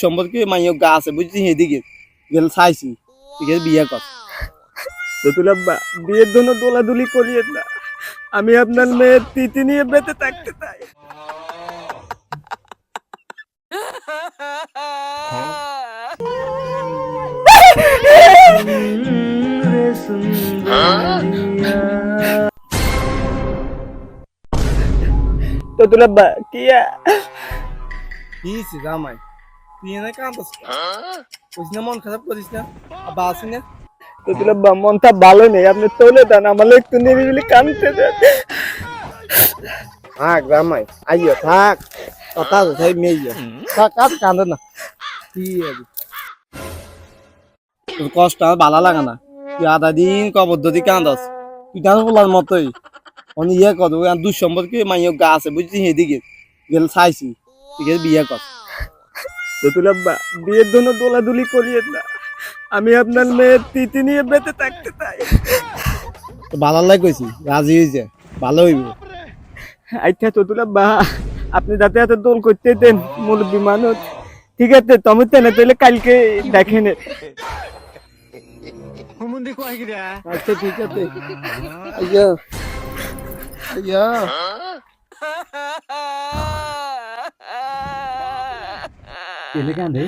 সম্পর্কে মাইয় গা আছে বুঝছি এদিকে গেল চাইছি ঠিক আছে বিয়ে কর রতুল আব্বা বিয়ের জন্য দোলাদুলি করিয়েন না, আমি আপনার মেয়ের তিথি নিয়ে বেঁচে থাকতে চাই। রতুল আব্বা কিয়া কি জামাই তুই এনে কাঁদছিস কইস না মন খারাপ করিস না আব্বা আসি না রতুল আব্বা মনটা ভালো নেই, আপনি চলে যান, আমার একটু নিরিবিলি কাঁদতে দেন। থাক জামাই আইও থাক কথা আছে তাই মেয়ে থাক আর কাঁদে না কি আছে তোর কষ্ট আমার ভালো লাগে না তুই আধা দিন কবর যদি কাঁদাস তুই গান বলার মতোই অনেক ইয়ে কর ওই দুঃসম্পর্কে মাইয় গা আছে বুঝছি এদিকে গেল চাইছি ঠিক আছে বিয়ে কর রতুল আব্বা বিয়ের জন্য দোলাদুলি করিয়েন না, আমি আপনার মেয়ের তিথি নিয়ে বেঁচে থাকতে চাই। তো ভালো লাগে কইছি রাজি হয়েছে ভালো হইব আচ্ছা রতুল আব্বা আপনি যাতে হাতে দোল করতে দেন মুরব্বী মানুষ, ঠিক আছে তুমি তেনে তাহলে কালকে দেখেন। আচ্ছা ঠিক আছে আইয়া আইয়া কেলে কান্দে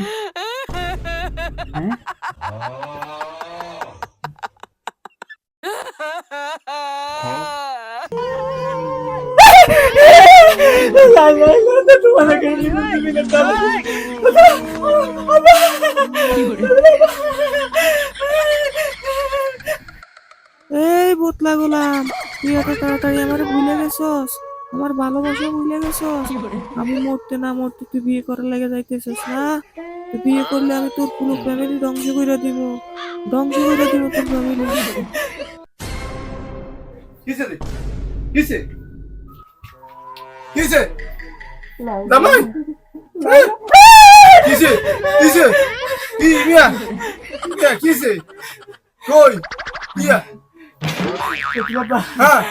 এই বোতলা গোলাম, তুই এত তাড়াতাড়ি আমার ভুলে গেছস, আমার ভালোবাসা ভুলে গেছস। আমি মরতে না মরতে তুই বিয়ে করার লাগে যাইতেছিস না? তুই বিয়ে করলে আমি তোর পুরো ফ্যামিলি ধ্বংস করে দিব, ধ্বংস করে দিব তোর ফ্যামিলি। কিসে রে কিসে কিসে জামাই কিসে কিসে কি মিয়া মিয়া কিসে কই মিয়া হ্যাঁ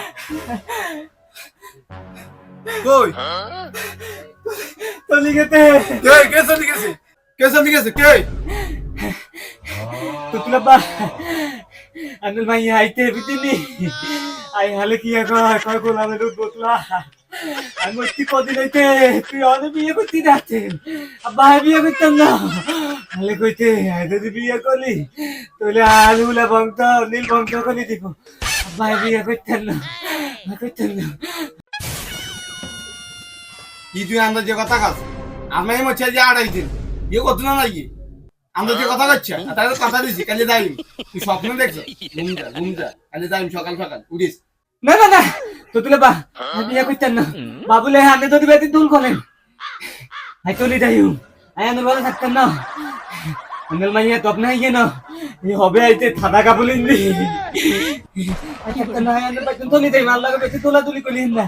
কই চলে গেছে কে কে চলে গেছে কে চলে গেছে কে রতুল আব্বা আন্দুল ভাই আইতে বিদিনি আই হালে কি কয় কয় গোলামের বোতলা আমি মরতে কদিন হইতে তুই অনেক বিয়ে করতে যাচ্ছে, আব্বা বিয়ে করতাম না হালে কইতে যদি বিয়ে করলি তাহলে আলুলা বংশ নীল বংশ করে দিব, আব্বা বিয়ে করতাম না করতাম না। কি তুই আন্দাজে কথা কাজ আমি মরছে যে 28 দিন ইয়ে কত না নাকি আন্দাজে কথা কাচ্ছে তাহলে কথা দিছি কালে যাই তুই স্বপ্ন দেখছ ঘুম যা কালে যাই সকাল সকাল উঠিস না না না রতুল আব্বা বিয়ে করতাম না, বাবুলে হাতে যদি বেশি দুল করেন আই চলে যাই আই আন্দুল ভালো থাকতাম না, আন্দুল মাইয়া তপ নাই কেন এই হবে আইতে থাদা কাবুলিন দি আই থাকতাম না, আই আন্দুল বাইতে চলে যাই, ভাল লাগে বেশি তোলা তুলি করিলেন না।